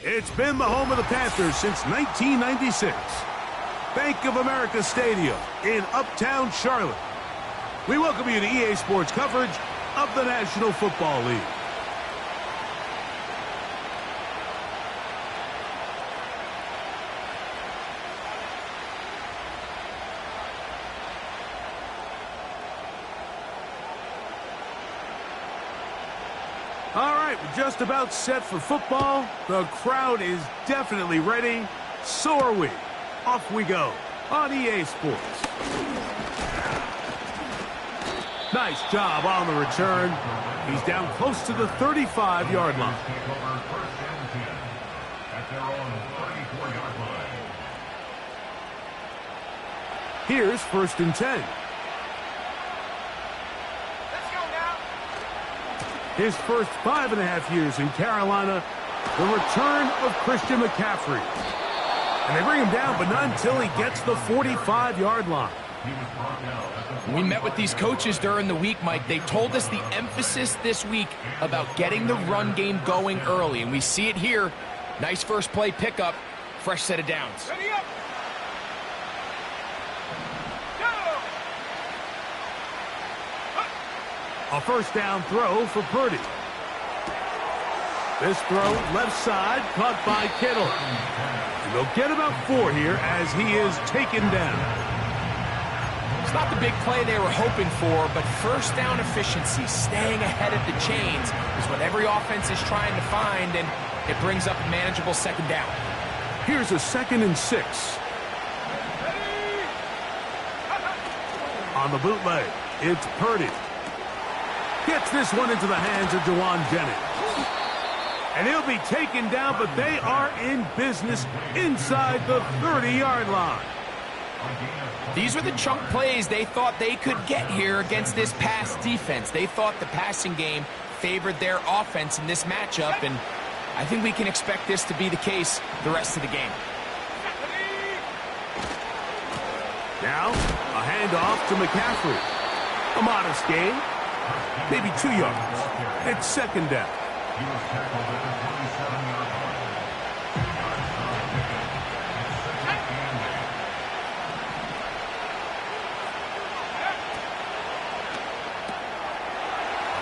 It's been the home of the Panthers since 1996. Bank of America Stadium in Uptown Charlotte. We welcome you to EA Sports coverage of the National Football League. All right, we're just about set for football. The crowd is definitely ready. So are we. Off we go on EA Sports. Nice job on the return. He's down close to the 35-yard line. Here's 1st and 10. His first 5.5 years in Carolina, the return of Christian McCaffrey. And they bring him down, but not until he gets the 45-yard line. We met with these coaches during the week, Mike. They told us the emphasis this week about getting the run game going early, and we see it here. Nice first play pickup, fresh set of downs. Ready up. A first down throw for Purdy. This throw left side caught by Kittle. And they'll get about 4 here as he is taken down. It's not the big play they were hoping for, but first down efficiency, staying ahead of the chains, is what every offense is trying to find, and it brings up a manageable 2nd down. Here's a 2nd and 6. On the bootleg, it's Purdy. Gets this one into the hands of Jauan Jennings. And he'll be taken down, but they are in business inside the 30-yard line. These were the chunk plays they thought they could get here against this pass defense. They thought the passing game favored their offense in this matchup, and I think we can expect this to be the case the rest of the game. Now, a handoff to McCaffrey. A modest gain. Maybe 2 yards. It's 2nd down.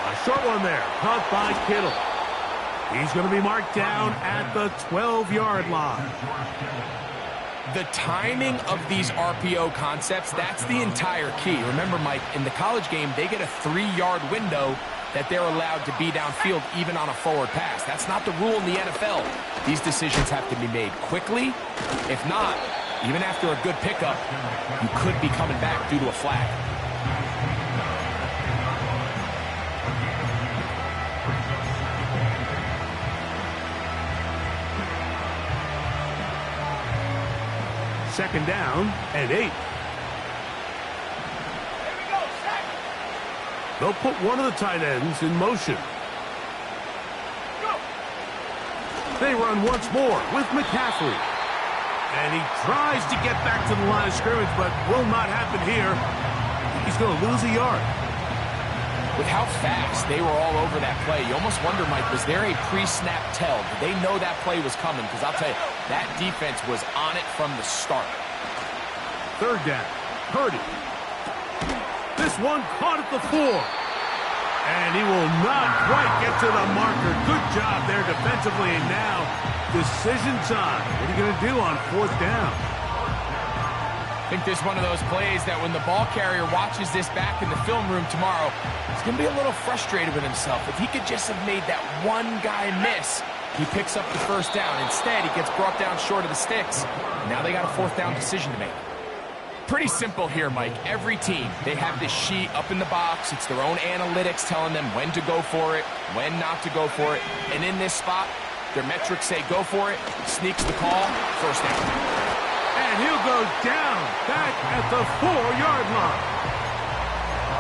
A short one there, caught by Kittle. He's going to be marked down at the 12-yard line. The timing of these RPO concepts, that's the entire key. Remember, Mike, in the college game, they get a 3-yard window that they're allowed to be downfield even on a forward pass. That's not the rule in the NFL. These decisions have to be made quickly. If not, even after a good pickup, you could be coming back due to a flag. Second down and 8. They'll put one of the tight ends in motion. They run once more with McCaffrey. And he tries to get back to the line of scrimmage, but will not happen here. He's going to lose a yard. With how fast they were all over that play, you almost wonder, Mike, was there a pre-snap tell? Did they know that play was coming? Because I'll tell you, that defense was on it from the start. 3rd down. Purdy. This one caught at the 4. And he will not quite get to the marker. Good job there defensively. And now, decision time. What are you going to do on 4th down? I think this is one of those plays that when the ball carrier watches this back in the film room tomorrow, he's going to be a little frustrated with himself. If he could just have made that one guy miss, he picks up the first down. Instead, he gets brought down short of the sticks. Now they got a 4th down decision to make. Pretty simple here, Mike. Every team, they have this sheet up in the box. It's their own analytics telling them when to go for it, when not to go for it. And in this spot, their metrics say go for it, sneaks the call, first down. And he'll go down back at the 4-yard line.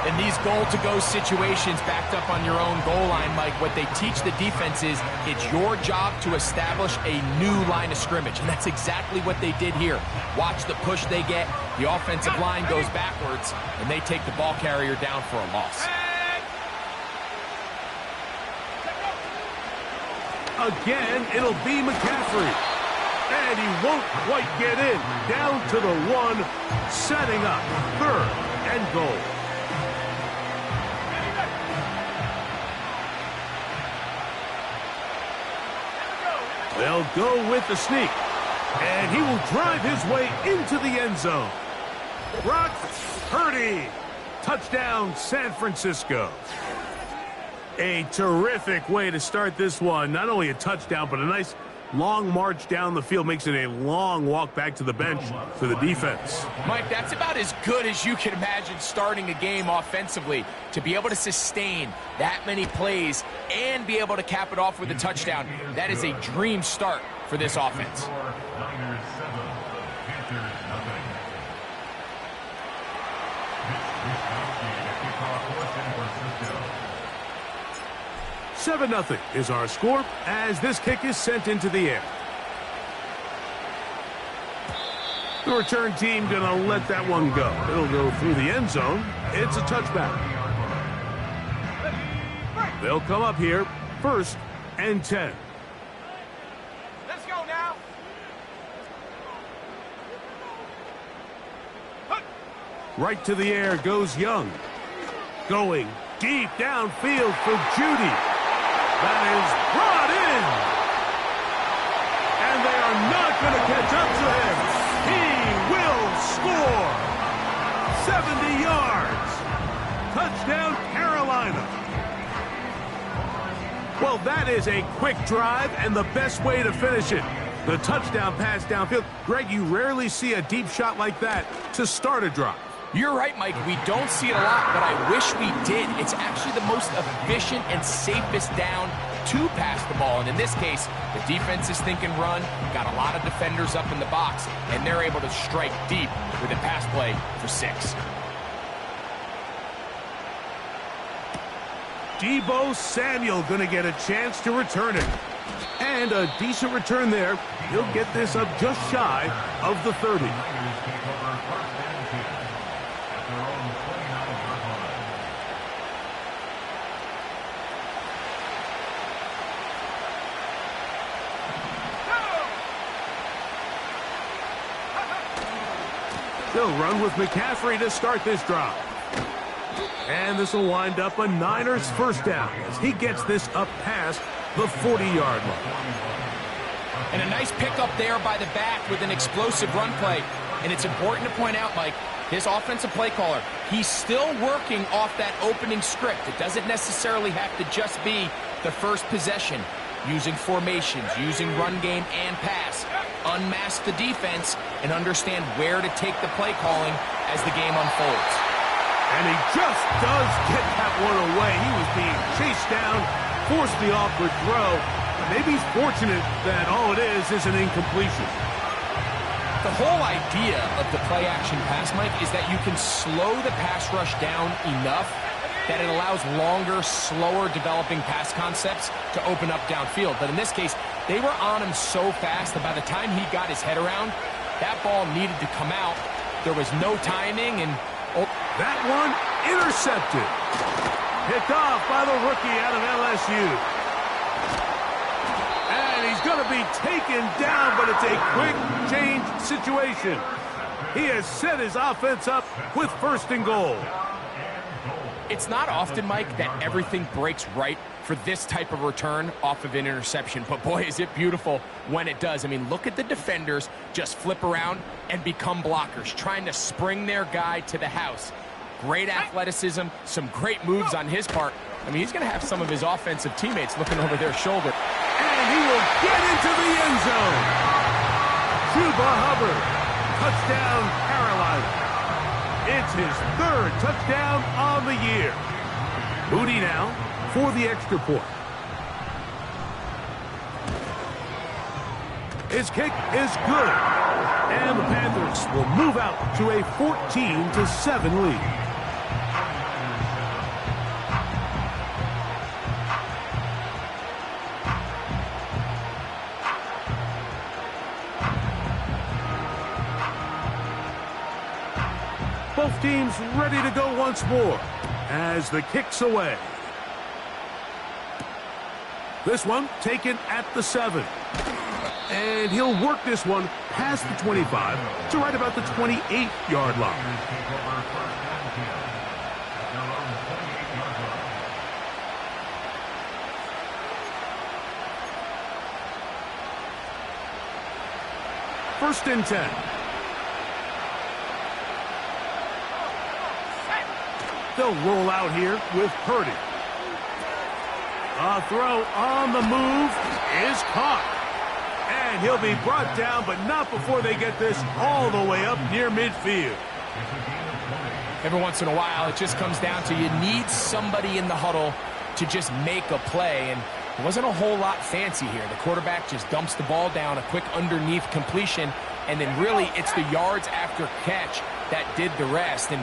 In these goal-to-go situations backed up on your own goal line, Mike, what they teach the defense is it's your job to establish a new line of scrimmage, and that's exactly what they did here. Watch the push they get. The offensive line goes backwards, and they take the ball carrier down for a loss. Again, it'll be McCaffrey. And he won't quite get in. Down to the 1, setting up 3rd and goal. They'll go with the sneak. And he will drive his way into the end zone. Brock Purdy. Touchdown, San Francisco. A terrific way to start this one. Not only a touchdown, but a nice long march down the field. Makes it a long walk back to the bench for the defense. Mike, that's about as good as you can imagine starting a game offensively. To be able to sustain that many plays and be able to cap it off with a touchdown, that is a dream start for this offense. 7-0 is our score as this kick is sent into the air. The return team going to let that one go. It'll go through the end zone. It's a touchback. They'll come up here, 1st and 10. Let's go now. Right to the air goes Young. Going deep downfield for Judy. That is brought in. And they are not going to catch up to him. He will score. 70 yards. Touchdown, Carolina. Well, that is a quick drive and the best way to finish it. The touchdown pass downfield. Greg, you rarely see a deep shot like that to start a drive. You're right, Mike. We don't see it a lot, but I wish we did. It's actually the most efficient and safest down to pass the ball. And in this case, the defense is thinking run, got a lot of defenders up in the box, and they're able to strike deep with a pass play for 6. Deebo Samuel going to get a chance to return it. And a decent return there. He'll get this up just shy of the 30. They'll run with McCaffrey to start this drive. And this will wind up a Niners first down as he gets this up past the 40-yard line. And a nice pickup there by the back with an explosive run play. And it's important to point out, Mike, his offensive play caller, he's still working off that opening script. It doesn't necessarily have to just be the first possession. Using formations, using run game and pass. Unmask the defense and understand where to take the play calling as the game unfolds. And he just does get that one away. He was being chased down, forced the awkward throw. Maybe he's fortunate that all it is an incompletion. The whole idea of the play-action pass, Mike, is that you can slow the pass rush down enough that it allows longer, slower developing pass concepts to open up downfield. But in this case, they were on him so fast that by the time he got his head around, that ball needed to come out. There was no timing, and that one intercepted. Picked off by the rookie out of LSU. And he's going to be taken down, but it's a quick change situation. He has set his offense up with 1st and goal. It's not often, Mike, that everything breaks right for this type of return off of an interception. But boy, is it beautiful when it does. I mean, look at the defenders just flip around and become blockers, trying to spring their guy to the house. Great athleticism, some great moves on his part. I mean, he's going to have some of his offensive teammates looking over their shoulder. And he will get into the end zone. Chuba Hubbard, touchdown, Carolina. It's his 3rd touchdown on the year. Moody now for the extra point. His kick is good. And the Panthers will move out to a 14-7 lead. Both teams ready to go once more as the kick's away. This one taken at the 7. And he'll work this one past the 25 to right about the 28-yard line. First and 10. They'll roll out here with Purdy. A throw on the move is caught. And he'll be brought down, but not before they get this all the way up near midfield. Every once in a while, it just comes down to you need somebody in the huddle to just make a play. And it wasn't a whole lot fancy here. The quarterback just dumps the ball down, a quick underneath completion, and then really it's the yards after catch that did the rest. And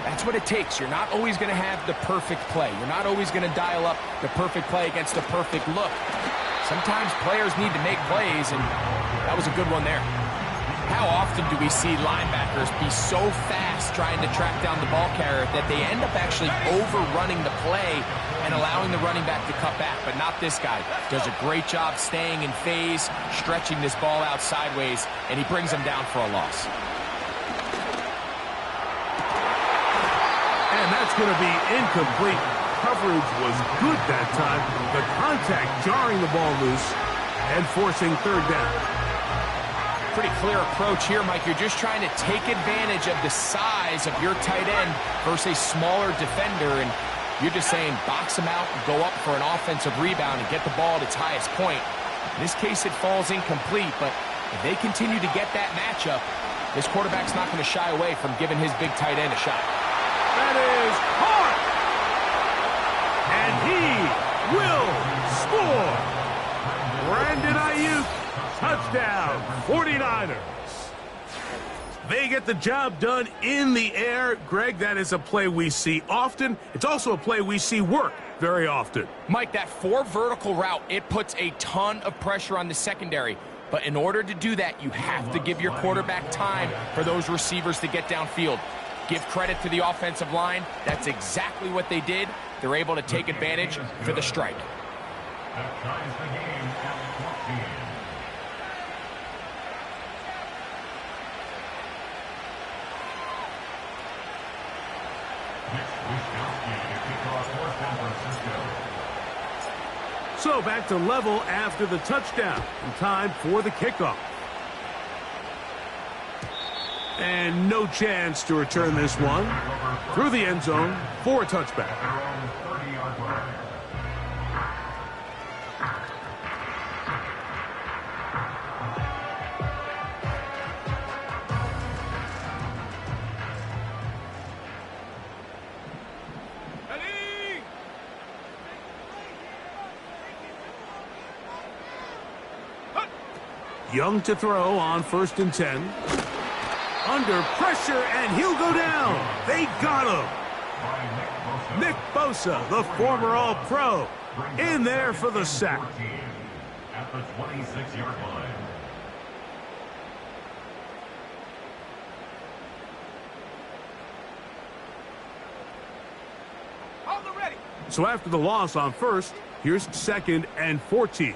that's what it takes. You're not always going to have the perfect play. You're not always going to dial up the perfect play against the perfect look. Sometimes players need to make plays, and that was a good one there. How often do we see linebackers be so fast trying to track down the ball carrier that they end up actually overrunning the play and allowing the running back to cut back? But not this guy. Does a great job staying in phase, stretching this ball out sideways, and he brings them down for a loss. And that's going to be incomplete. Coverage was good that time. The contact jarring the ball loose and forcing third down. Pretty clear approach here, Mike. You're just trying to take advantage of the size of your tight end versus a smaller defender, and you're just saying box him out and go up for an offensive rebound and get the ball at its highest point. In this case, it falls incomplete, but if they continue to get that matchup, this quarterback's not going to shy away from giving his big tight end a shot. That is hard. And he will score. Brandon Ayuk, touchdown, 49ers. They get the job done in the air. Greg, that is a play we see often. It's also a play we see work very often. Mike, that 4 vertical route, it puts a ton of pressure on the secondary. But in order to do that, you have to give your quarterback time for those receivers to get downfield. Give credit to the offensive line. That's exactly what they did. They're able to take advantage for the strike. That ties the game at 14. So back to level after the touchdown. And time for the kickoff. And no chance to return this one through the end zone for a touchback. Young to throw on 1st and 10. Under pressure, and he'll go down. They got him. Nick Bosa, the former All-Pro, in there for the sack. At the 26-yard line. So after the loss on 1st, here's 2nd and 14.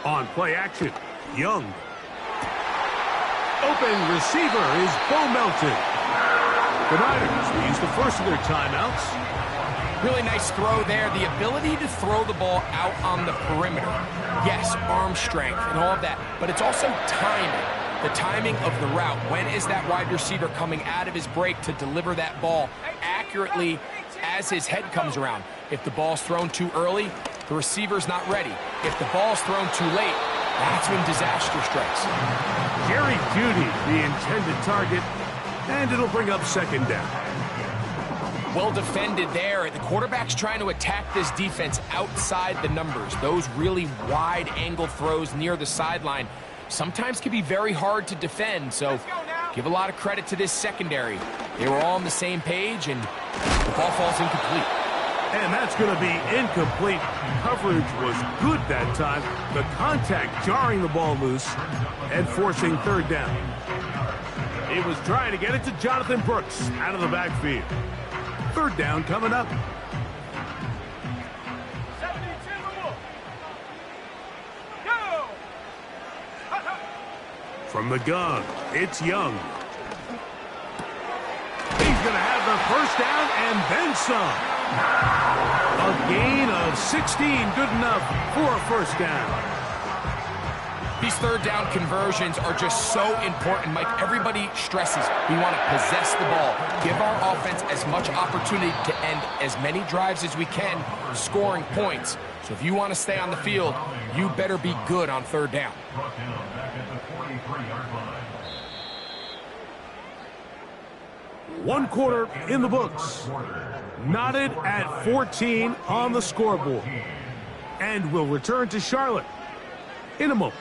On play action, Young. Open receiver is Bo Melton. The Niners will use the first of their timeouts. Really nice throw there. The ability to throw the ball out on the perimeter. Yes, arm strength and all of that, but it's also timing. The timing of the route. When is that wide receiver coming out of his break to deliver that ball accurately as his head comes around? If the ball's thrown too early, the receiver's not ready. If the ball's thrown too late, that's when disaster strikes. Jerry Jeudy, the intended target, and it'll bring up 2nd down. Well defended there. The quarterback's trying to attack this defense outside the numbers. Those really wide angle throws near the sideline sometimes can be very hard to defend, so give a lot of credit to this secondary. They were all on the same page, and the ball falls incomplete. And that's going to be incomplete. Coverage was good that time. The contact jarring the ball loose and forcing 3rd down. He was trying to get it to Jonathan Brooks out of the backfield. 3rd down coming up. From the gun, it's Young. He's going to have the first down and then some. A gain of 16, good enough for a first down. These third down conversions are just so important, Mike. Everybody stresses we want to possess the ball, give our offense as much opportunity to end as many drives as we can, scoring points. So if you want to stay on the field, you better be good on third down. Brought down back at the 43-yard line. 1 quarter in the books. Knotted at 14 on the scoreboard. And we'll return to Charlotte in a moment.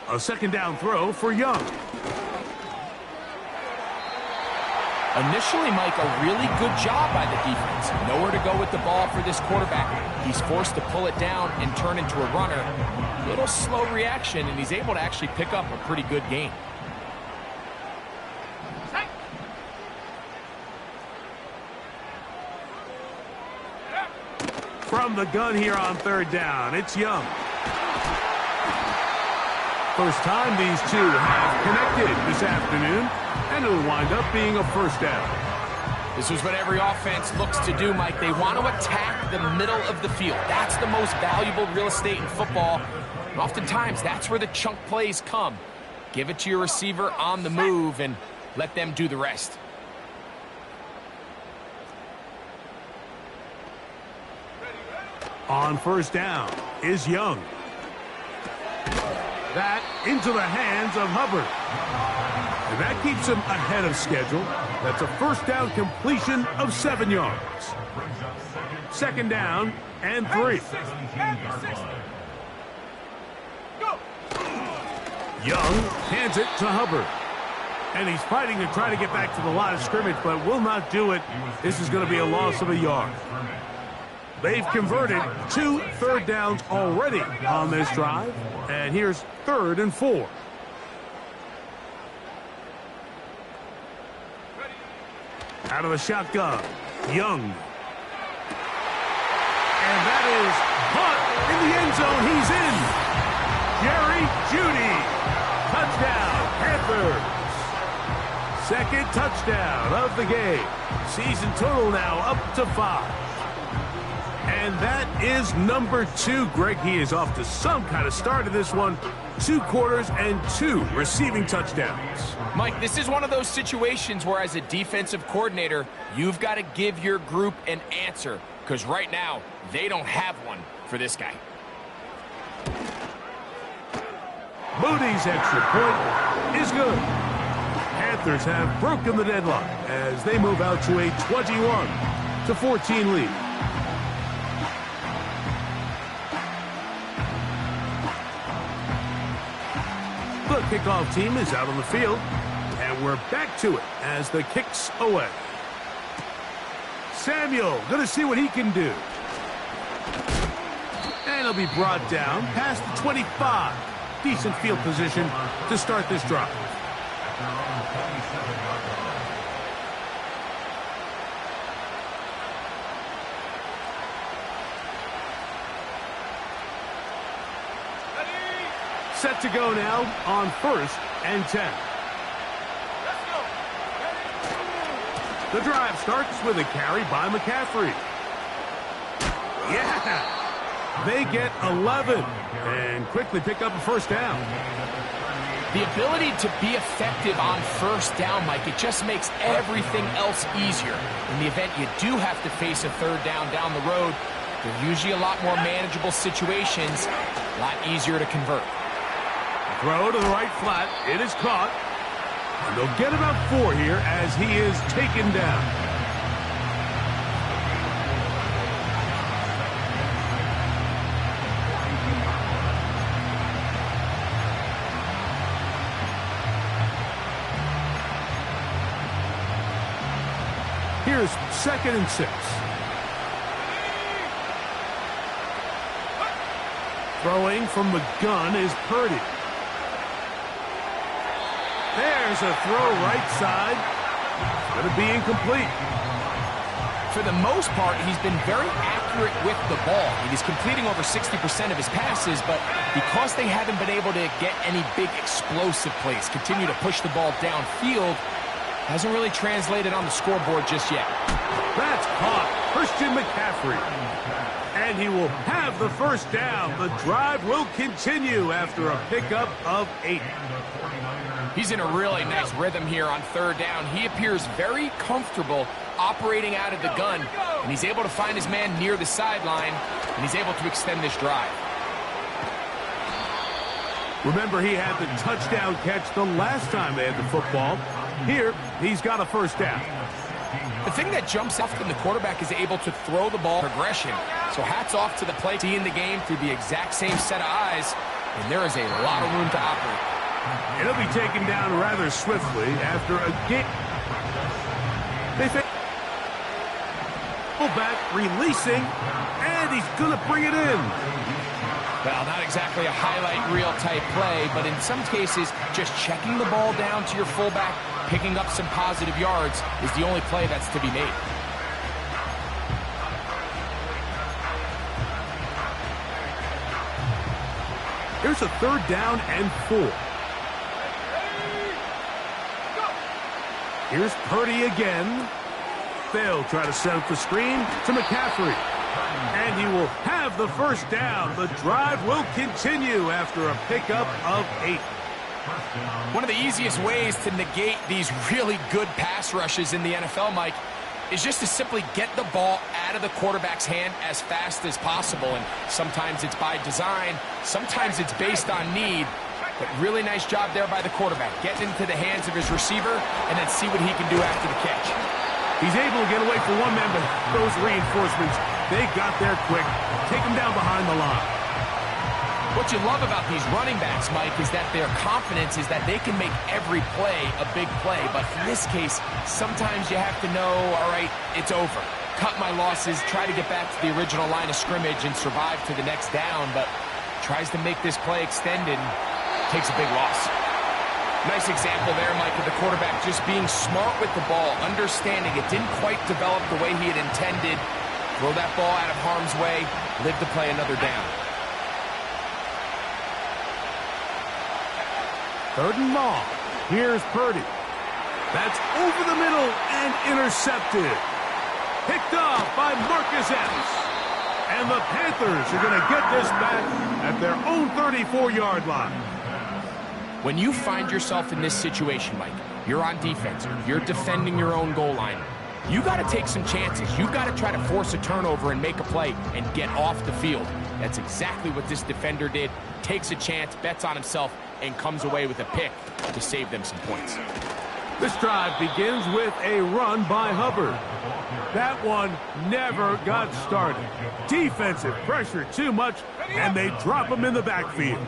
A second down throw for Young. Initially, Mike, a really good job by the defense. Nowhere to go with the ball for this quarterback. He's forced to pull it down and turn into a runner. Little slow reaction, and he's able to actually pick up a pretty good gain. From the gun here on third down, it's Young. First time these two have connected this afternoon, and it'll wind up being a first down. This is what every offense looks to do, Mike. They want to attack the middle of the field. That's the most valuable real estate in football. And oftentimes, that's where the chunk plays come. Give it to your receiver on the move and let them do the rest. On first down is Young. That into the hands of Hubbard. And that keeps him ahead of schedule. That's a first down completion of 7 yards. Second down and 3. Young hands it to Hubbard. And he's fighting to try to get back to the line of scrimmage, but will not do it. This is going to be a loss of a yard. They've converted 2 third downs already on this drive. And here's 3rd and 4. Out of the shotgun, Young. And that is caught in the end zone. He's in. Jerry Jeudy. Touchdown, Panthers. Second touchdown of the game. Season total now up to 5. And that is number 2. Greg, he is off to some kind of start in this one. 2 quarters and 2 receiving touchdowns. Mike, this is one of those situations where as a defensive coordinator, you've got to give your group an answer. Because right now, they don't have one for this guy. Moody's extra point is good. Panthers have broken the deadlock as they move out to a 21-14 lead. The kickoff team is out on the field, and we're back to it as the kick's away. Samuel going to see what he can do. And he'll be brought down past the 25. Decent field position to start this drive. Set to go now on 1st and 10. The drive starts with a carry by McCaffrey. Yeah! They get 11 and quickly pick up a first down. The ability to be effective on first down, Mike, it just makes everything else easier. In the event you do have to face a third down the road, they're usually a lot more manageable situations, a lot easier to convert. Throw to the right flat. It is caught. And they'll get about 4 here as he is taken down. Here's 2nd and 6. Throwing from the gun is Purdy. There's a throw right side. Going to be incomplete. For the most part, he's been very accurate with the ball. He's completing over 60% of his passes, but because they haven't been able to get any big explosive plays, continue to push the ball downfield, hasn't really translated on the scoreboard just yet. That's caught. Christian McCaffrey. And he will have the first down. The drive will continue after a pickup of 8. He's in a really nice rhythm here on third down. He appears very comfortable operating out of the gun, and he's able to find his man near the sideline, and he's able to extend this drive. Remember, he had the touchdown catch the last time they had the football. Here, he's got a first down. The thing that jumps off when the quarterback is able to throw the ball progression. So hats off to the play team in the game through the exact same set of eyes, and there is a lot of room to operate. It'll be taken down rather swiftly after a game. They think back releasing, and he's going to bring it in. Well, not exactly a highlight reel type play, but in some cases, just checking the ball down to your fullback, picking up some positive yards is the only play that's to be made. Here's a third down and 4. Here's Purdy again. They'll try to set up the screen to McCaffrey. And he will have the first down. The drive will continue after a pickup of 8. One of the easiest ways to negate these really good pass rushes in the NFL, Mike, is just to simply get the ball out of the quarterback's hand as fast as possible. And sometimes it's by design, sometimes it's based on need. But really nice job there by the quarterback, getting into the hands of his receiver and then see what he can do after the catch. He's able to get away for one man, but those reinforcements, they got there quick. Take him down behind the line. What you love about these running backs, Mike, is that their confidence is that they can make every play a big play. But in this case, sometimes you have to know, all right, it's over. Cut my losses, try to get back to the original line of scrimmage and survive to the next down, but tries to make this play extended and takes a big loss. Nice example there, Mike, of the quarterback just being smart with the ball, understanding it didn't quite develop the way he had intended. Throw that ball out of harm's way, live to play another down. Third and long. Here's Purdy. That's over the middle and intercepted. Picked off by Marcus Epps. And the Panthers are going to get this back at their own 34-yard line. When you find yourself in this situation, Mike, you're on defense, you're defending your own goal line, you got to take some chances. You got to try to force a turnover and make a play and get off the field. That's exactly what this defender did. Takes a chance, bets on himself, and comes away with a pick to save them some points. This drive begins with a run by Hubbard. That one never got started. Defensive pressure too much, and they drop him in the backfield.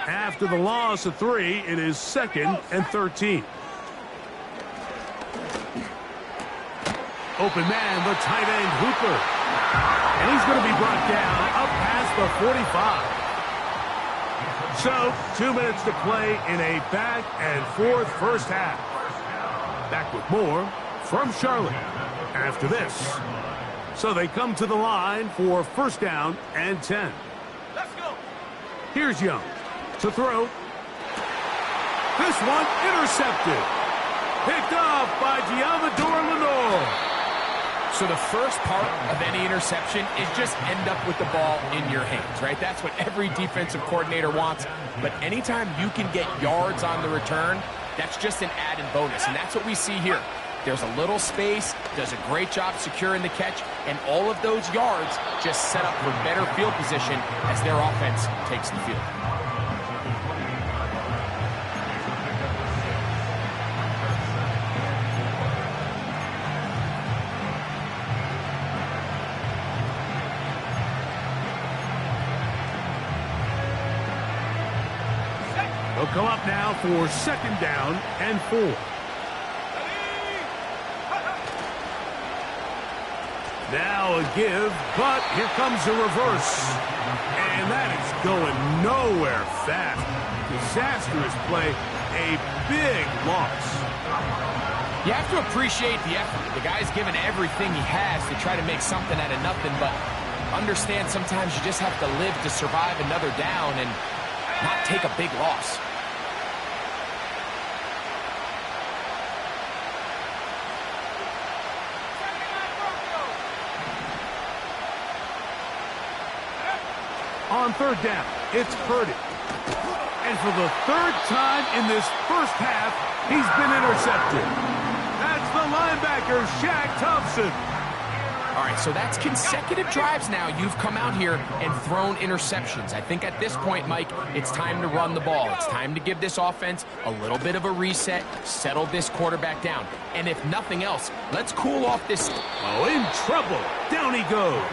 After the loss of 3, it is 2nd and 13. Open man, the tight end, Hooper. And he's going to be brought down up past the 45. So, 2 minutes to play in a back and forth first half. Back with more from Charlotte after this. So they come to the line for first down and 10. Let's go. Here's Young to throw. This one intercepted. Picked off by Giamador Lenore. So the first part of any interception is just end up with the ball in your hands, right? That's what every defensive coordinator wants. But anytime you can get yards on the return, that's just an added bonus. And that's what we see here. There's a little space, does a great job securing the catch, and all of those yards just set up for better field position as their offense takes the field. They'll come up now for second down and 4. Now a a give, but here comes a reverse. And that is going nowhere fast. Disastrous play, a big loss. You have to appreciate the effort. The guy's given everything he has to try to make something out of nothing, but understand sometimes you just have to live to survive another down and not take a big loss. On third down, it's Purdy. And for the third time in this first half, he's been intercepted. That's the linebacker, Shaq Thompson. All right, so that's consecutive drives now. You've come out here and thrown interceptions. I think at this point, Mike, it's time to run the ball. It's time to give this offense a little bit of a reset, settle this quarterback down. And if nothing else, let's cool off this. Oh, in trouble. Down he goes.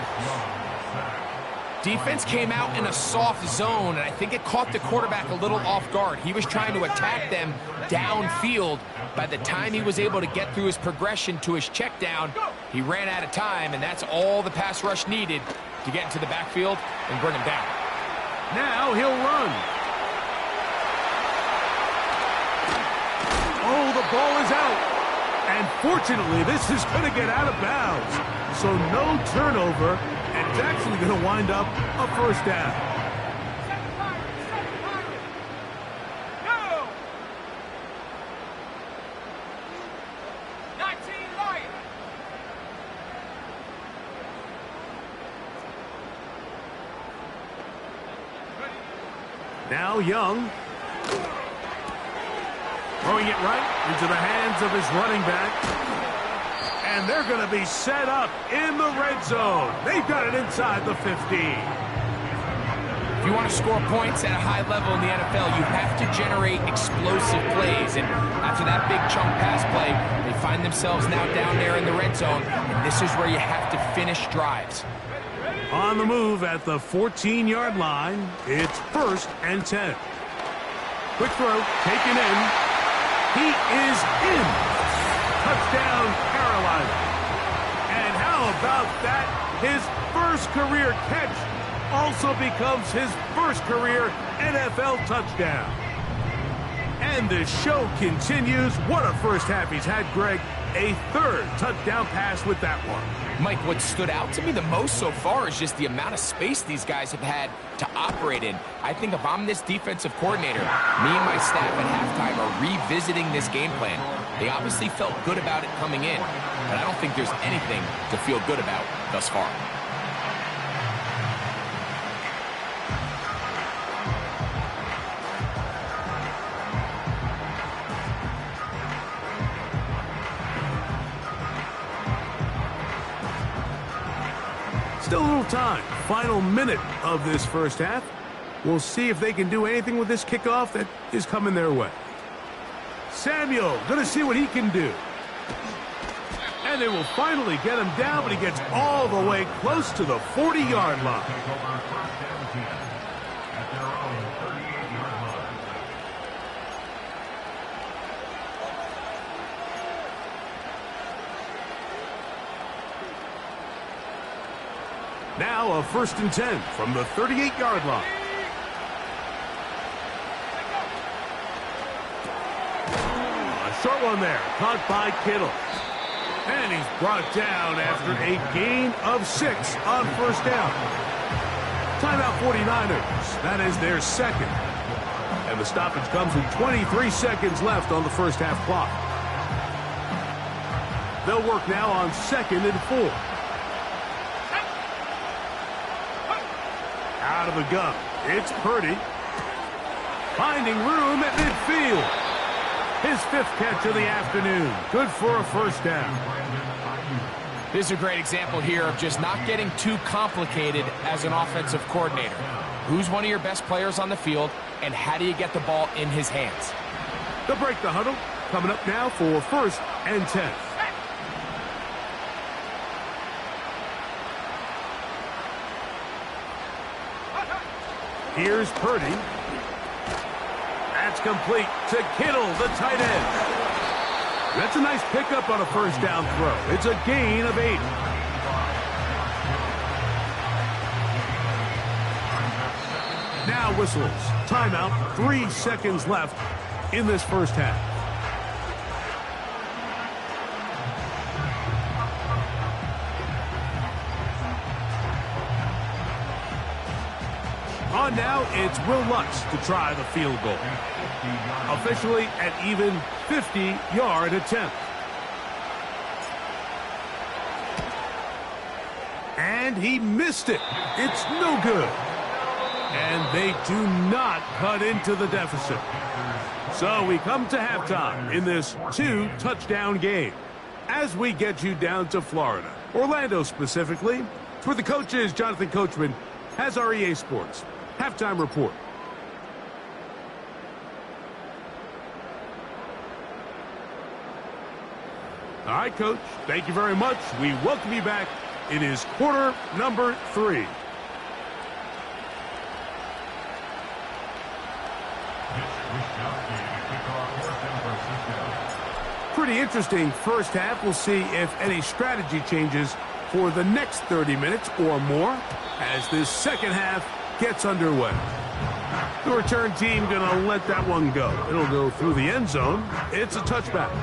Defense came out in a soft zone, and I think it caught the quarterback a little off guard. He was trying to attack them downfield. By the time he was able to get through his progression to his check down, he ran out of time, and that's all the pass rush needed to get into the backfield and bring him down. Now he'll run. Oh, the ball is out. And fortunately, this is going to get out of bounds. So no turnover, and it's actually going to wind up a first down. Now Young. Throwing it right into the hands of his running back. And they're going to be set up in the red zone. They've got it inside the 15. If you want to score points at a high level in the NFL, you have to generate explosive plays. And after that big chunk pass play, they find themselves now down there in the red zone. And this is where you have to finish drives. On the move at the 14-yard line, it's 1st and 10. Quick throw, taken in. He is in. Touchdown, Carolina. And how about that? His first career catch also becomes his first career NFL touchdown. And the show continues. What a first half he's had, Greg. A 3rd touchdown pass with that one. Mike, what stood out to me the most so far is just the amount of space these guys have had to operate in. I think if I'm this defensive coordinator, me and my staff at halftime are revisiting this game plan. They obviously felt good about it coming in, but I don't think there's anything to feel good about thus far. Still a little time. Final minute of this first half. We'll see if they can do anything with this kickoff that is coming their way. Samuel, going to see what he can do. And they will finally get him down, but he gets all the way close to the 40-yard line. Now a 1st and 10 from the 38-yard line. A short one there, caught by Kittle. And he's brought down after a gain of 6 on 1st down. Timeout 49ers. That is their 2nd. And the stoppage comes with 23 seconds left on the first half clock. They'll work now on 2nd and 4. Out of the gun, it's Purdy. Finding room at midfield. His 5th catch of the afternoon. Good for a first down. This is a great example here of just not getting too complicated as an offensive coordinator. Who's one of your best players on the field, and how do you get the ball in his hands? They'll break the huddle. Coming up now for 1st and 10. Here's Purdy. That's complete to Kittle, the tight end. That's a nice pickup on a first down throw. It's a gain of 8. now whistles. Timeout, 3 seconds left in this first half. On now, it's Will Lutz to try the field goal. Officially an even 50-yard attempt. And he missed it. It's no good. And they do not cut into the deficit. So we come to halftime in this 2-touchdown game as we get you down to Florida, Orlando specifically. For the coaches, Jonathan Coachman has our EA Sports halftime report. All right, Coach, thank you very much. We welcome you back. It is quarter number 3. Pretty interesting first half. We'll see if any strategy changes for the next 30 minutes or more as this second half gets underway. The return team going to let that one go. It'll go through the end zone. It's a touchback.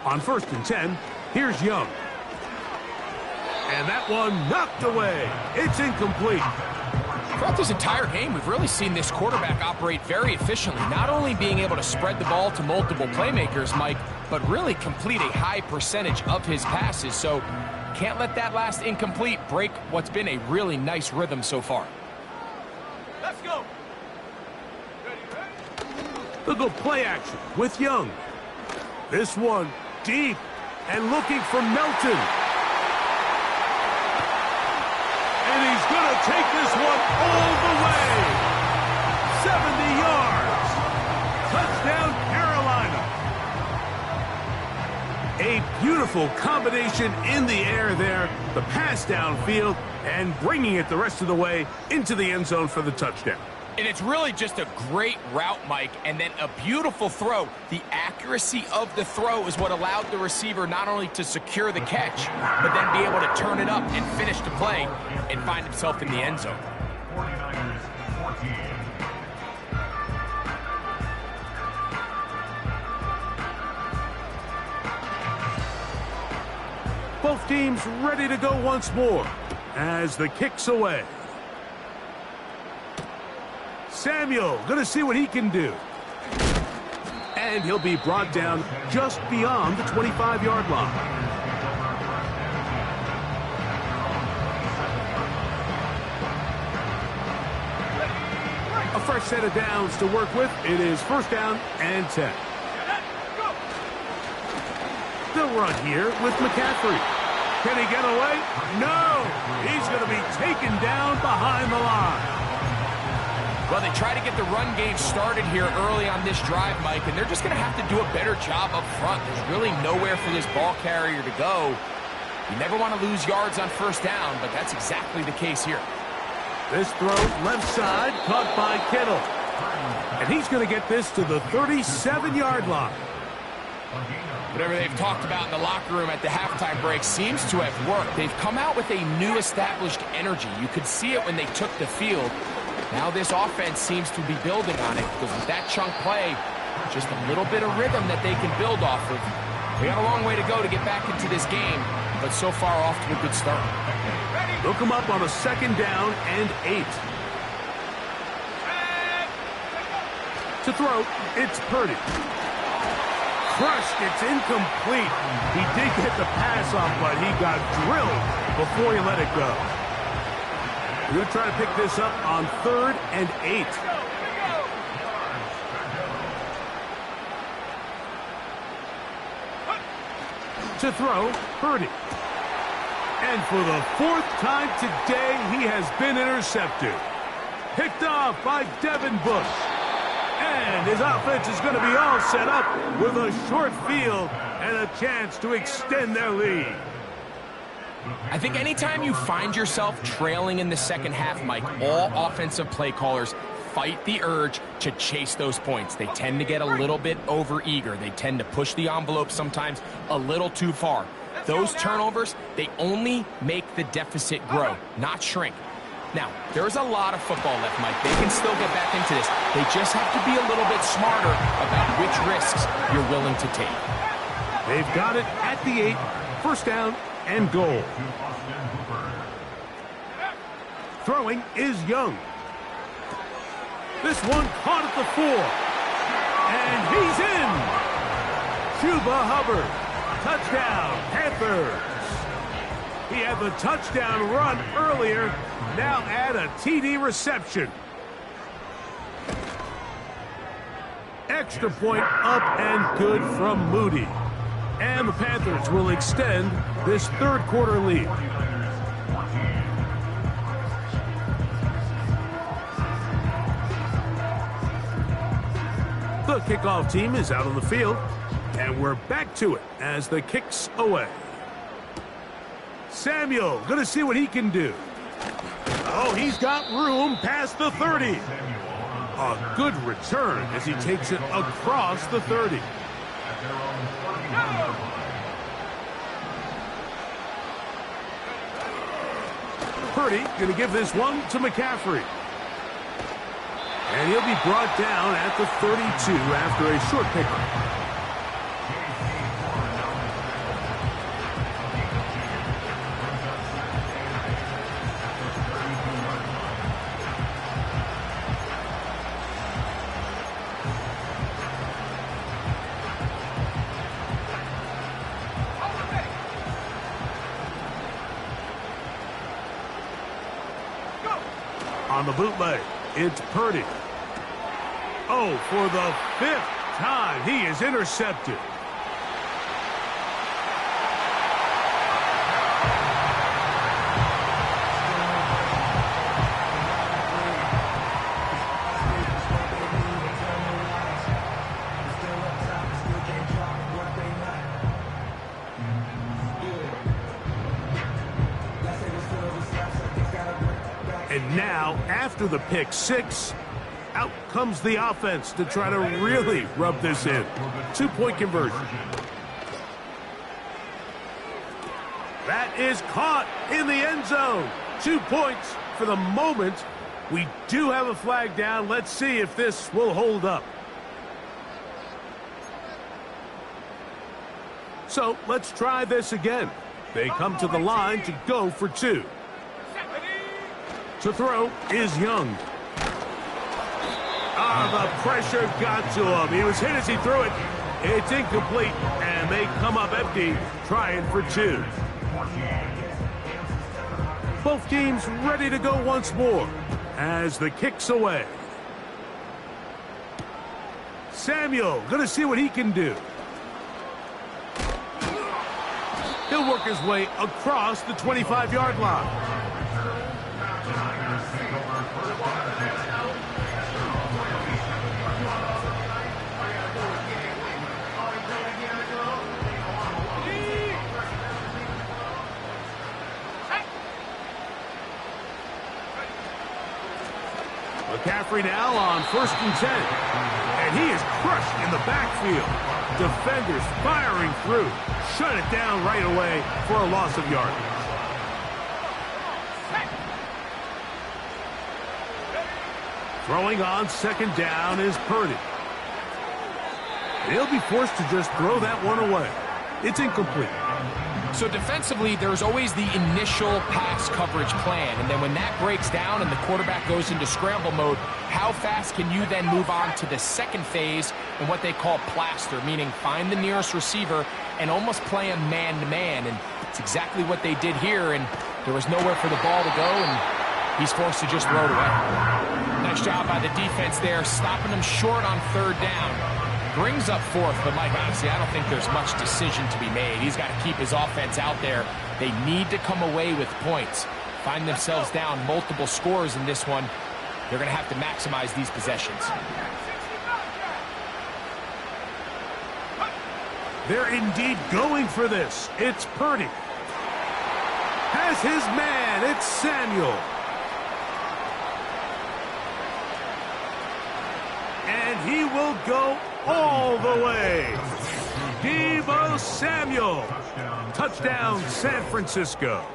On 1st and 10, here's Young. And that one knocked away. It's incomplete. Throughout this entire game, we've really seen this quarterback operate very efficiently, not only being able to spread the ball to multiple playmakers, Mike, but really complete a high percentage of his passes. So can't let that last incomplete break what's been a really nice rhythm so far. Let's go. They'll go play action with Young. This one deep and looking for Melton. And he's going to take this one all the way. 70 yards. Touchdown, Carolina. A beautiful combination in the air there. The pass downfield and bringing it the rest of the way into the end zone for the touchdown. And it's really just a great route, Mike, and then a beautiful throw. The accuracy of the throw is what allowed the receiver not only to secure the catch, but then be able to turn it up and finish the play and find himself in the end zone. 49ers 14. Both teams ready to go once more as the kick's away. Samuel going to see what he can do. And he'll be brought down just beyond the 25-yard line. A fresh set of downs to work with. It is 1st down and 10. They'll run here with McCaffrey. Can he get away? No! He's going to be taken down behind the line. Well, they try to get the run game started here early on this drive, Mike, and they're just going to have to do a better job up front. There's really nowhere for this ball carrier to go. You never want to lose yards on 1st down, but that's exactly the case here. This throw left side caught by Kittle. And he's going to get this to the 37-yard line. Whatever they've talked about in the locker room at the halftime break seems to have worked. They've come out with a new established energy. You could see it when they took the field. Now this offense seems to be building on it because with that chunk play, just a little bit of rhythm that they can build off of. They got a long way to go to get back into this game, but so far off to a good start. They'll come up on a 2nd down and 8. To throw, it's Purdy. Crushed, it's incomplete. He did get the pass off, but he got drilled before he let it go. We're going to try to pick this up on 3rd and 8. To throw, Purdy. And for the 4th time today, he has been intercepted. Picked off by Devin Bush. And his offense is going to be all set up with a short field and a chance to extend their lead. I think anytime you find yourself trailing in the second half, Mike, all offensive play callers fight the urge to chase those points. They tend to get a little bit over-eager. They tend to push the envelope sometimes a little too far. Those turnovers, they only make the deficit grow, not shrink. Now, there's a lot of football left, Mike. They can still get back into this. They just have to be a little bit smarter about which risks you're willing to take. They've got it at the 8, first down and goal. Throwing is Young. This one caught at the 4. And he's in. Chuba Hubbard. Touchdown, Panthers. He had the touchdown run earlier. Now add a TD reception. Extra point up and good from Moody. And the Panthers will extend this third quarter lead. The kickoff team is out on the field, and we're back to it as the kick's away. Samuel, gonna see what he can do. Oh, he's got room past the 30. A good return as he takes it across the 30. Purdy gonna give this one to McCaffrey. And he'll be brought down at the 32 after a short pickup. On the bootleg, it's Purdy. Oh, for the 5th time, he is intercepted. And now, after the pick 6, out comes the offense to try to really rub this in. 2-point conversion. That is caught in the end zone. 2 points for the moment. We do have a flag down. Let's see if this will hold up. So let's try this again. They come to the line to go for 2. To throw is Young. The pressure got to him. He was hit as he threw it. It's incomplete, and they come up empty, trying for 2. Both teams ready to go once more as the kick's away. Samuel gonna see what he can do. He'll work his way across the 25-yard line. McCaffrey now on 1st and 10. And he is crushed in the backfield. Defenders firing through. Shut it down right away for a loss of yardage. Throwing on 2nd down is Purdy. And he'll be forced to just throw that one away. It's incomplete. So defensively, there's always the initial pass coverage plan, and then when that breaks down and the quarterback goes into scramble mode, how fast can you then move on to the second phase and what they call plaster, meaning find the nearest receiver and almost play him man-to-man, and it's exactly what they did here, and there was nowhere for the ball to go, and he's forced to just throw it away. Nice job by the defense there, stopping him short on 3rd down. Brings up 4th, but Mike, honestly, I don't think there's much decision to be made. He's got to keep his offense out there. They need to come away with points. Find themselves down multiple scores in this one. They're going to have to maximize these possessions. They're indeed going for this. It's Purdy. has his man. It's Samuel. And he will go all the way. Deebo Samuel. Touchdown, San Francisco.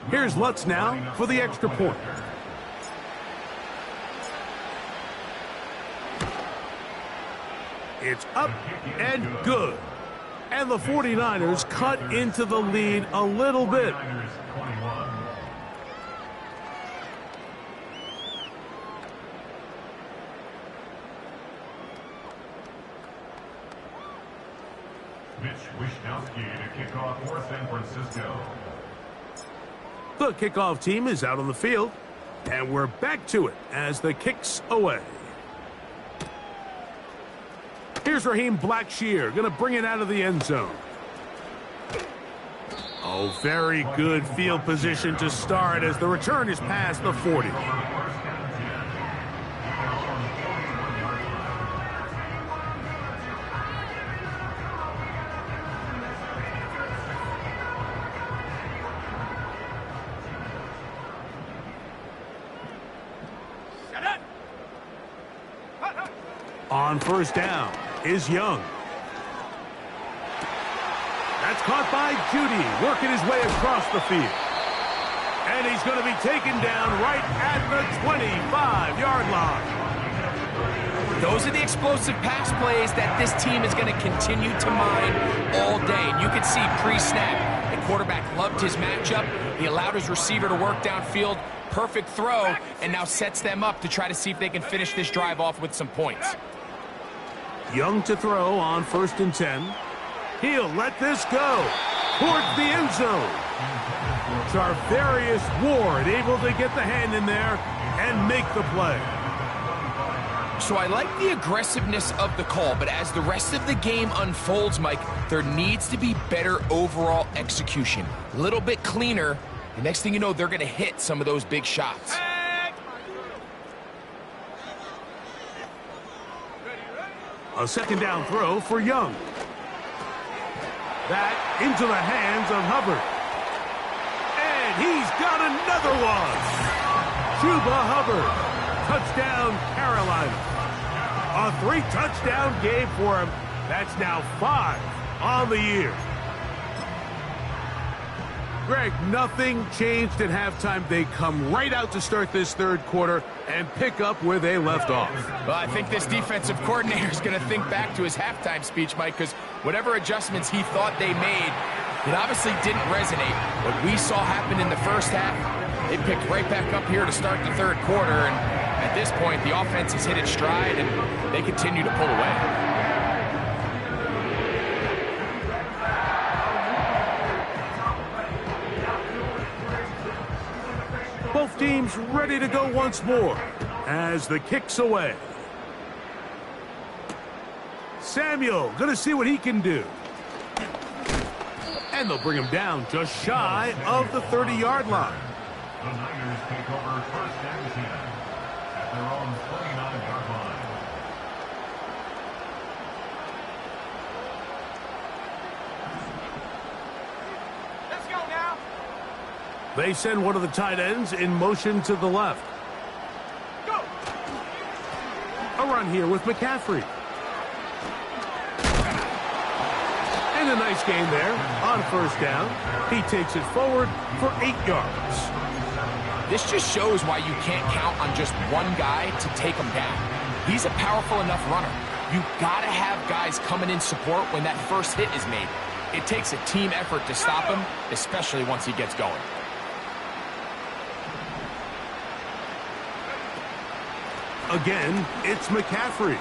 Here's Lutz now for the extra point. It's up and good. And the 49ers cut into the lead a little bit. Mitch Wishnowsky to kick off for San Francisco. The kickoff team is out on the field, and we're back to it as the kick's away. Here's Raheem Blackshear, going to bring it out of the end zone. Oh, very good field position to start as the return is past the 40. On first down is Young. That's caught by Judy, working his way across the field. And he's going to be taken down right at the 25-yard line. Those are the explosive pass plays that this team is going to continue to mine all day. And you can see pre-snap, the quarterback loved his matchup. He allowed his receiver to work downfield. Perfect throw, and now sets them up to try to see if they can finish this drive off with some points. Young to throw on 1st and 10. He'll let this go towards the end zone. Charvarius Ward able to get the hand in there and make the play. So I like the aggressiveness of the call, but as the rest of the game unfolds, Mike, there needs to be better overall execution. A little bit cleaner. The next thing you know, they're going to hit some of those big shots. A second down throw for Young. That into the hands of Hubbard. And he's got another one. Chuba Hubbard. Touchdown, Carolina. A 3-touchdown game for him. That's now 5 on the year. Greg, nothing changed at halftime. They come right out to start this third quarter and pick up where they left off. Well, I think this defensive coordinator is going to think back to his halftime speech, Mike, because whatever adjustments he thought they made, it obviously didn't resonate. What we saw happen in the first half, they picked right back up here to start the third quarter, and at this point, the offense has hit its stride, and they continue to pull away. Both teams ready to go once more as the kick's away. Samuel going to see what he can do. And they'll bring him down just shy of the 30-yard line. The Niners take over 1st and 10 at their own 29-yard line. Let's go now. They send one of the tight ends in motion to the left. Go. A run here with McCaffrey. And a nice game there on first down. He takes it forward for 8 yards. This just shows why you can't count on just one guy to take him down. He's a powerful enough runner. You gotta have guys coming in support when that first hit is made. It takes a team effort to stop him, especially once he gets going. Again, it's McCaffrey.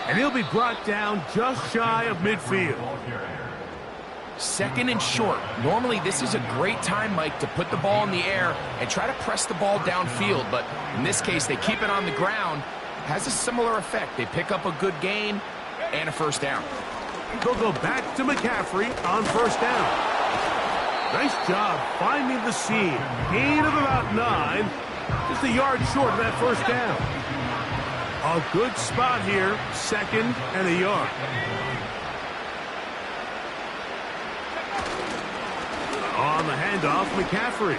And he'll be brought down just shy of midfield. Second and short. Normally, this is a great time, Mike, to put the ball in the air and try to press the ball downfield. But in this case, they keep it on the ground. Has a similar effect. They pick up a good gain, and a first down. They'll go back to McCaffrey on first down. Nice job finding the seam. Gain of about 9. Just a yard short of that first down. A good spot here. 2nd and a yard. On the handoff, McCaffrey.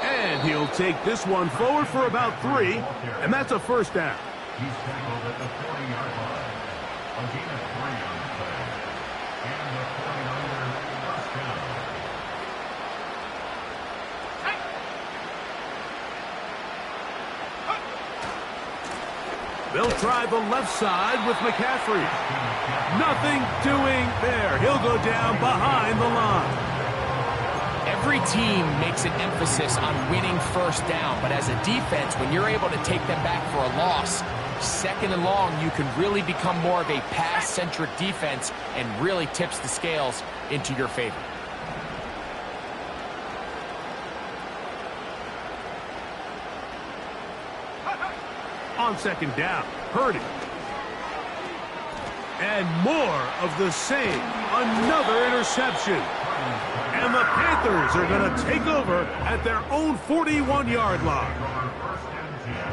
And he'll take this one forward for about 3. And that's a first down. He's tackled at the 40-yard line. A gain of 3 on the play. And the 49ers first down. They'll try the left side with McCaffrey. Nothing doing there. He'll go down behind the line. Every team makes an emphasis on winning first down, but as a defense, when you're able to take them back for a loss, 2nd and long, you can really become more of a pass-centric defense and really tips the scales into your favor. On 2nd down, Purdy. And more of the same. Another interception. And the Panthers are going to take over at their own 41-yard line.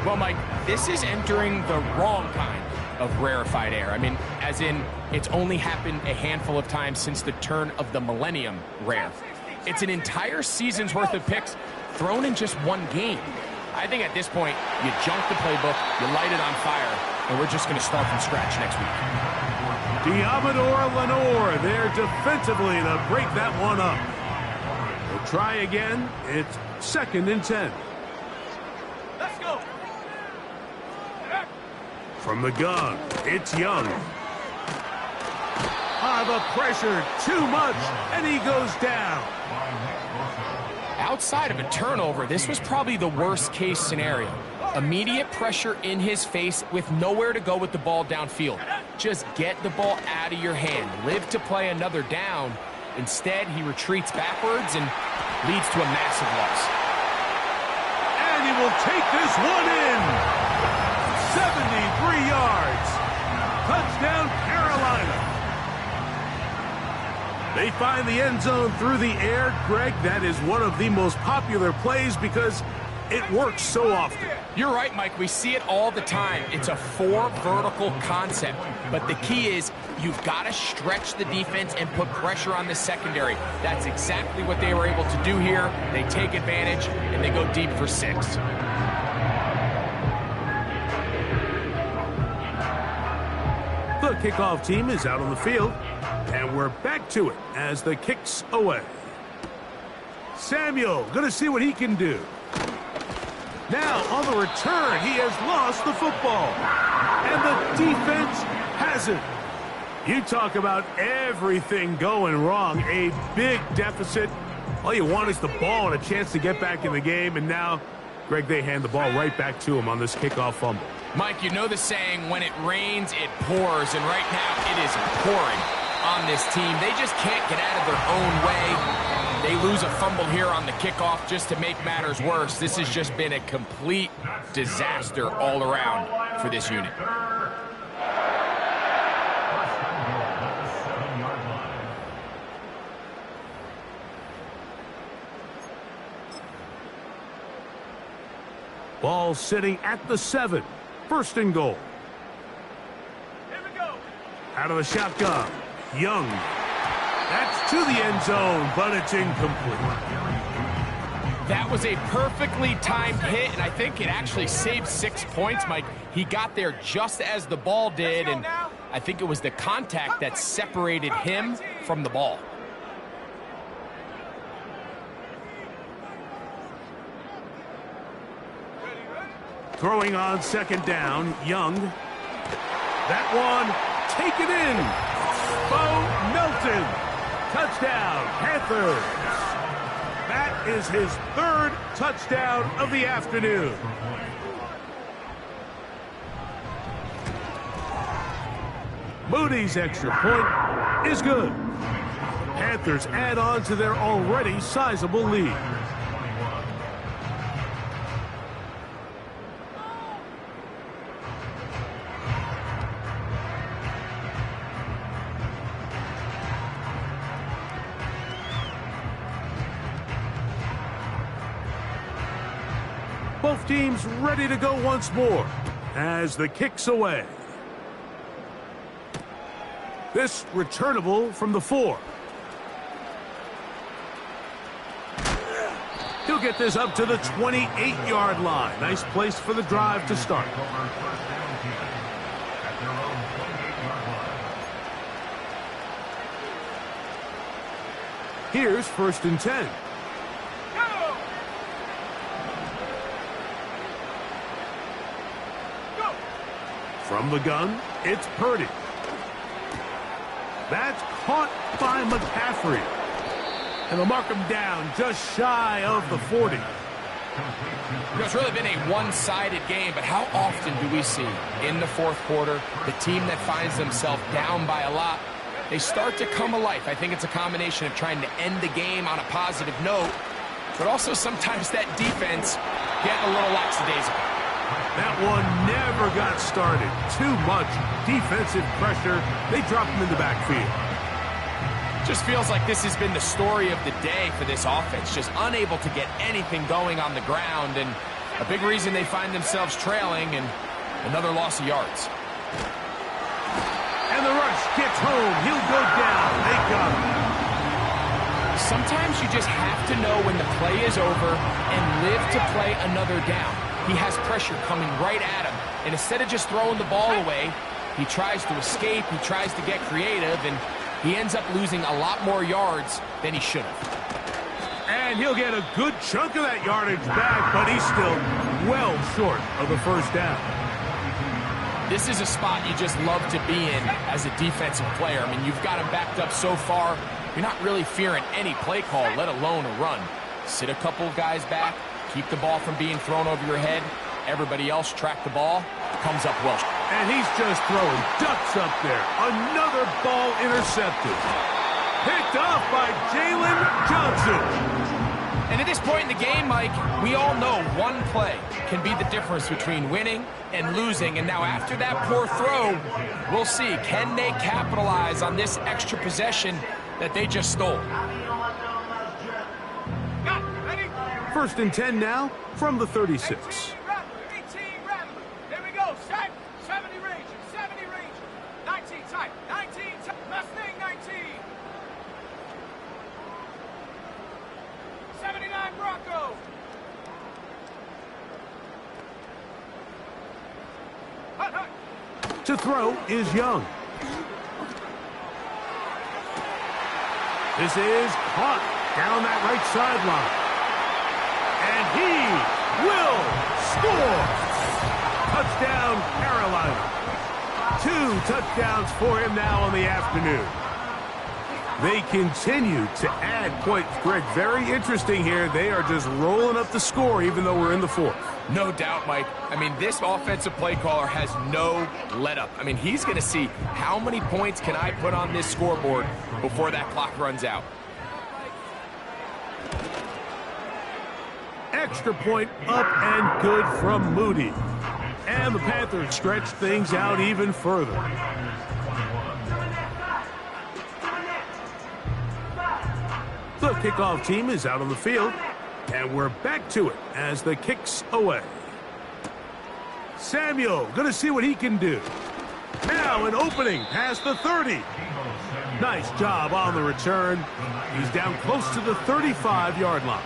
Well, Mike, this is entering the wrong kind of rarefied air. I mean, as in, it's only happened a handful of times since the turn of the millennium rare. It's an entire season's worth of picks thrown in just one game. I think at this point, you junk the playbook, you light it on fire, and we're just going to start from scratch next week. Diamador Lenore there defensively to break that one up. We'll try again. It's 2nd and 10. Let's go. From the gun, it's Young. The pressure, too much, and he goes down. Outside of a turnover, this was probably the worst-case scenario. Immediate pressure in his face with nowhere to go with the ball downfield. Just get the ball out of your hand. Live to play another down. Instead, he retreats backwards and leads to a massive loss. And he will take this one in. 73 yards. Touchdown, Carolina. They find the end zone through the air. Greg, that is one of the most popular plays because it works so often. You're right, Mike. We see it all the time. It's a 4 vertical concept. But the key is you've got to stretch the defense and put pressure on the secondary. That's exactly what they were able to do here. They take advantage, and they go deep for 6. The kickoff team is out on the field, and we're back to it as the kick's away. Samuel going to see what he can do. Now, on the return, he has lost the football. And the defense hasn't. You talk about everything going wrong. A big deficit. All you want is the ball and a chance to get back in the game. And now, Greg, they hand the ball right back to him on this kickoff fumble. Mike, you know the saying, when it rains, it pours. And right now, it is pouring on this team. They just can't get out of their own way. They lose a fumble here on the kickoff just to make matters worse. This has just been a complete disaster all around for this unit. Ball sitting at the 7. 1st and goal. Here we go. Out of the shotgun. Young. That's to the end zone, but it's incomplete. That was a perfectly timed hit, and I think it actually saved 6 points, Mike. He got there just as the ball did, and I think it was the contact that separated him from the ball. Throwing on 2nd down, Young. That one taken in. Bo Melton. Touchdown, Panthers. That is his 3rd touchdown of the afternoon. Moody's extra point is good. Panthers add on to their already sizable lead. team's ready to go once more as the kick's away. This returnable from the 4. He'll get this up to the 28-yard line. Nice place for the drive to start. Here's 1st and 10. From the gun, it's Purdy. That's caught by McCaffrey. And they'll mark him down just shy of the 40. It's really been a one-sided game, but how often do we see in the 4th quarter the team that finds themselves down by a lot, they start to come alive. I think it's a combination of trying to end the game on a positive note, but also sometimes that defense getting a little lackadaisical. That one never got started. Too much defensive pressure. They dropped him in the backfield. Just feels like this has been the story of the day for this offense. Just unable to get anything going on the ground, and a big reason they find themselves trailing, and another loss of yards. And the rush gets home. He'll go down. They got him. Sometimes you just have to know when the play is over and live to play another down. He has pressure coming right at him, and instead of just throwing the ball away, he tries to escape, he tries to get creative, and he ends up losing a lot more yards than he should have. And he'll get a good chunk of that yardage back, but he's still well short of the 1st down. This is a spot you just love to be in as a defensive player. I mean, you've got him backed up so far, you're not really fearing any play call, let alone a run. Sit a couple of guys back, keep the ball from being thrown over your head. Everybody else track the ball, comes up well. And he's just throwing ducks up there. Another ball intercepted. Picked off by Jalen Johnson. And at this point in the game, Mike, we all know one play can be the difference between winning and losing. And now after that poor throw, we'll see, can they capitalize on this extra possession that they just stole? 1st and 10 now from the 36. 18 rattle. There we go. Set. 70 Ranger. 70 Ranger. 19 type. 19 type. Mustang 19. 79 Bronco. Hut, hut. To throw is Young. This is caught down that right sideline. And he will score. Touchdown, Carolina. 2 touchdowns for him now on the afternoon. They continue to add points. Greg, very interesting here. They are just rolling up the score even though we're in the 4th. No doubt, Mike. I mean, this offensive play caller has no let-up. I mean, he's going to see how many points can I put on this scoreboard before that clock runs out. Extra point up and good from Moody. And the Panthers stretch things out even further. The kickoff team is out on the field. And we're back to it as the kick's away. Samuel going to see what he can do. Now an opening past the 30. Nice job on the return. He's down close to the 35-yard line.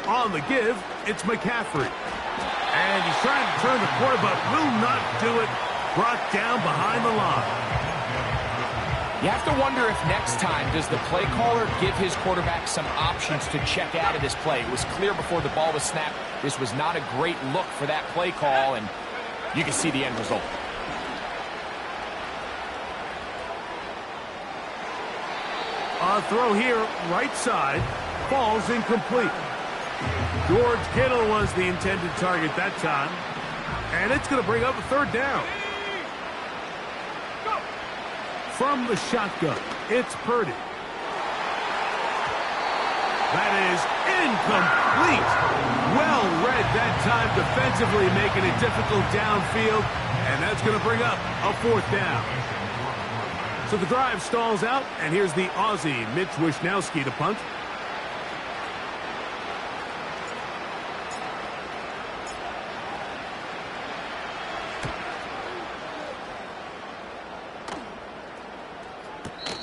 On the give, it's McCaffrey. And he's trying to turn the corner, but will not do it. Brought down behind the line. You have to wonder if next time does the play caller give his quarterback some options to check out of this play. It was clear before the ball was snapped. This was not a great look for that play call, and you can see the end result. A throw here, right side, falls incomplete. George Kittle was the intended target that time. And it's going to bring up a 3rd down. From the shotgun, it's Purdy. That is incomplete. Well read that time defensively, making it difficult downfield, and that's going to bring up a 4th down. So the drive stalls out, and here's the Aussie, Mitch Wishnowsky, to punt.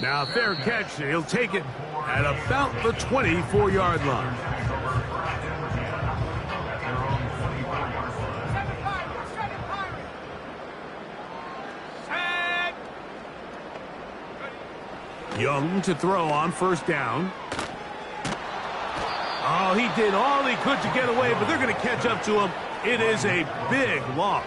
Now, fair catch. He'll take it at about the 24-yard line. Young to throw on 1st down. Oh, he did all he could to get away, but they're going to catch up to him. It is a big loss.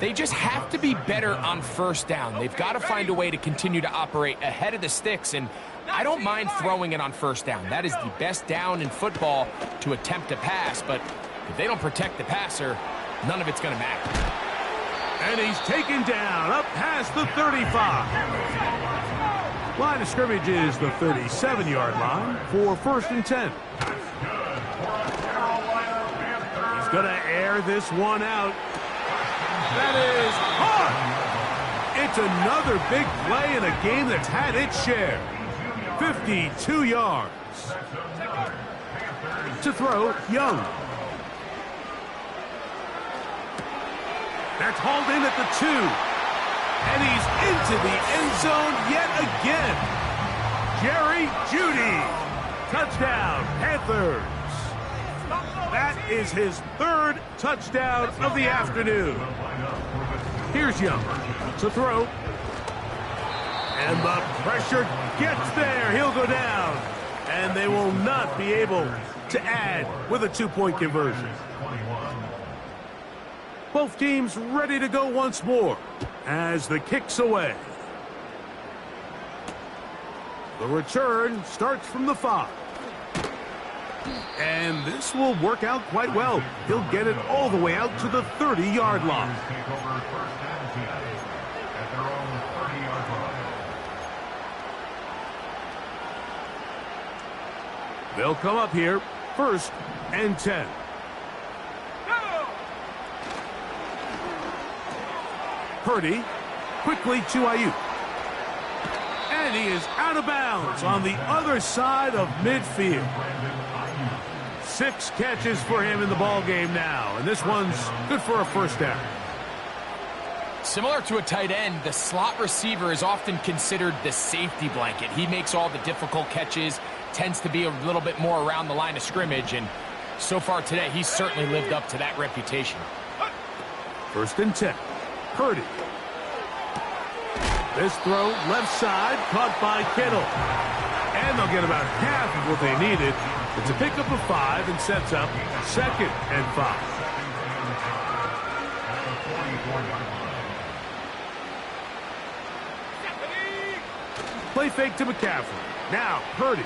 They just have to be better on 1st down. They've got to find a way to continue to operate ahead of the sticks, and I don't mind throwing it on 1st down. That is the best down in football to attempt a pass, but if they don't protect the passer, none of it's going to matter. And he's taken down up past the 35. Line of scrimmage is the 37-yard line for 1st and 10. He's going to air this one out. That is hard. It's another big play in a game that's had its share. 52 yards. To throw, Young. That's hauled in at the 2. And he's into the end zone yet again. Jerry Jeudy. Touchdown, Panthers. That is his 3rd touchdown of the afternoon. Here's Young to throw. And the pressure gets there. He'll go down. And they will not be able to add with a 2-point conversion. Both teams ready to go once more as the kick's away. The return starts from the 5. And this will work out quite well. He'll get it all the way out to the 30-yard line. They'll come up here, 1st and 10. Purdy quickly to Ayuk. And he is out of bounds on the other side of midfield. 6 catches for him in the ball game now, and this one's good for a 1st down. Similar to a tight end, the slot receiver is often considered the safety blanket. He makes all the difficult catches, tends to be a little bit more around the line of scrimmage, and so far today, he's certainly lived up to that reputation. 1st and 10. Purdy. This throw left side, caught by Kittle. And they'll get about half of what they needed. It's a pickup of 5 and sets up 2nd and 5. Play fake to McCaffrey. Now Purdy.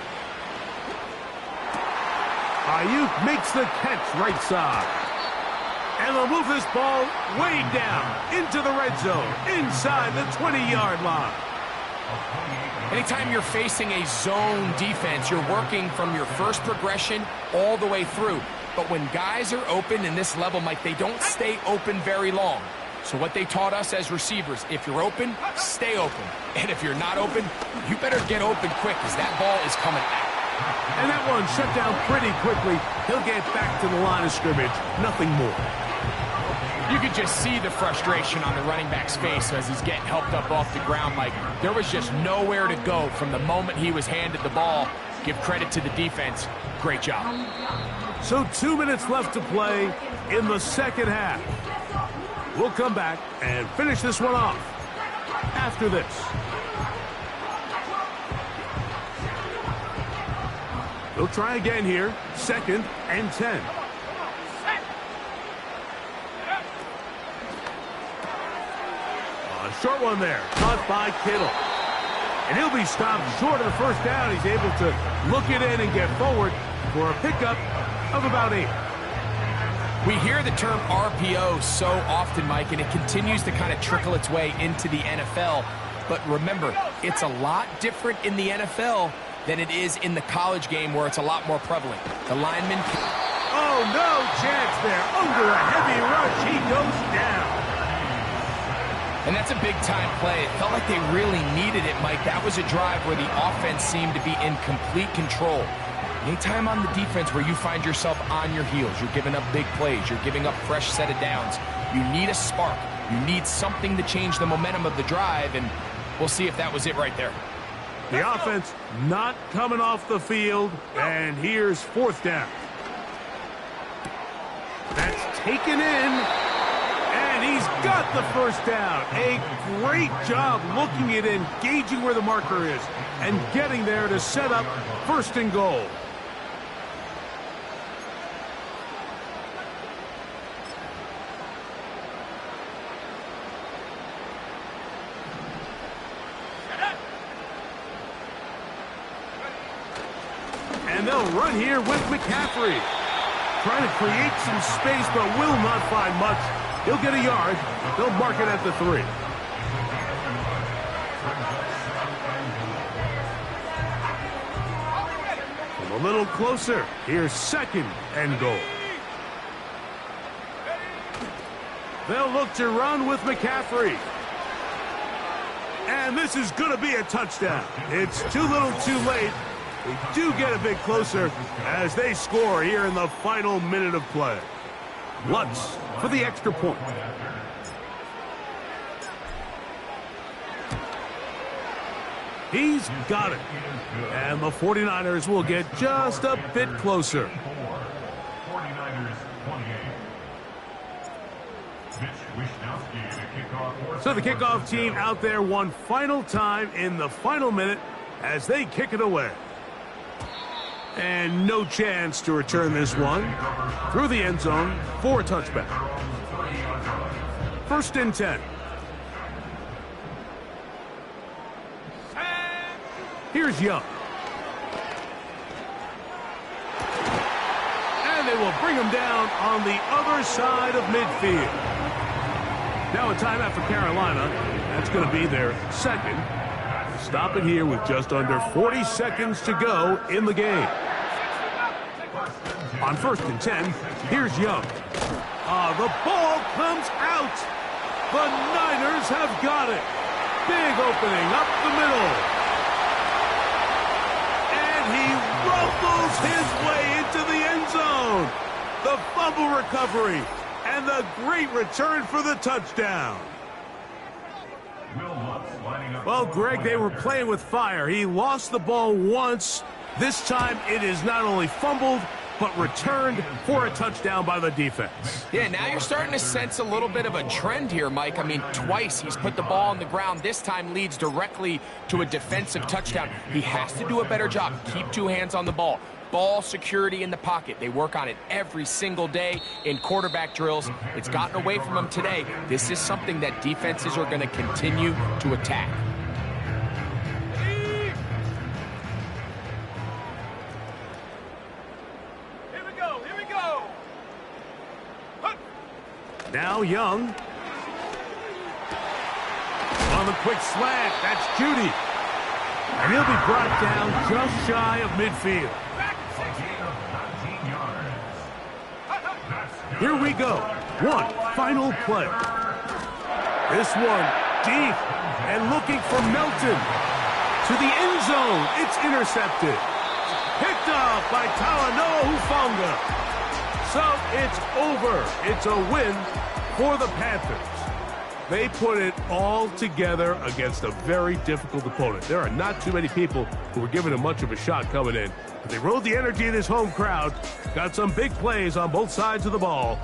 Ayuk makes the catch right side. And they'll move this ball way down into the red zone, inside the 20-yard line. Anytime you're facing a zone defense, you're working from your first progression all the way through. But when guys are open in this level, Mike, they don't stay open very long. So what they taught us as receivers, if you're open, stay open. And if you're not open, you better get open quick because that ball is coming out. And that one shut down pretty quickly. He'll get back to the line of scrimmage. Nothing more. You could just see the frustration on the running back's face as he's getting helped up off the ground. Like, there was just nowhere to go from the moment he was handed the ball. Give credit to the defense. Great job. So 2 minutes left to play in the 2nd half. We'll come back and finish this one off after this. They'll try again here. 2nd and 10. A short one there, caught by Kittle. And he'll be stopped short of the 1st down. He's able to look it in and get forward for a pickup of about 8. We hear the term RPO so often, Mike, and it continues to kind of trickle its way into the NFL. But remember, it's a lot different in the NFL than it is in the college game where it's a lot more prevalent. The lineman... Oh, no chance there. Under a heavy rush, he goes down. And that's a big-time play. It felt like they really needed it, Mike. That was a drive where the offense seemed to be in complete control. Anytime on the defense where you find yourself on your heels, you're giving up big plays, you're giving up fresh set of downs, you need a spark. You need something to change the momentum of the drive, and we'll see if that was it right there. The offense not coming off the field, and here's fourth down. That's taken in, and he's got the first down. A great job looking at it, gauging where the marker is, and getting there to set up first and goal. And they'll run here with McCaffrey. Trying to create some space, but will not find much. He'll get a yard. They'll mark it at the 3. From a little closer, here's second and goal. They'll look to run with McCaffrey. And this is going to be a touchdown. It's too little too late. They do get a bit closer as they score here in the final minute of play. Lutz for the extra point. He's got it. And the 49ers will get just a bit closer. 49ers 28. So the kickoff team out there one final time in the final minute as they kick it away. And no chance to return this one through the end zone for a touchback. First and 10. Here's Young. And they will bring him down on the other side of midfield. Now a timeout for Carolina. That's going to be their second. Stop it here with just under 40 seconds to go in the game. On first and 10, here's Young. The ball comes out. The Niners have got it. Big opening up the middle. And he rumbles his way into the end zone. The fumble recovery and the great return for the touchdown. Well, Greg, they were playing with fire. He lost the ball once. This time it is not only fumbled, but returned for a touchdown by the defense. Yeah, now you're starting to sense a little bit of a trend here, Mike. I mean, twice he's put the ball on the ground. This time leads directly to a defensive touchdown. He has to do a better job. Keep two hands on the ball. Ball security in the pocket. They work on it every single day in quarterback drills. It's gotten away from him today. This is something that defenses are going to continue to attack. Now Young. On the quick slant, that's Judy. And he'll be brought down just shy of midfield. Here we go. One final play. This one deep and looking for Melton. To the end zone, it's intercepted. Picked off by Talanoa Hufanga. So it's over. It's a win for the Panthers. They put it all together against a very difficult opponent. There are not too many people who were giving him much of a shot coming in. But they rode the energy of this home crowd, got some big plays on both sides of the ball,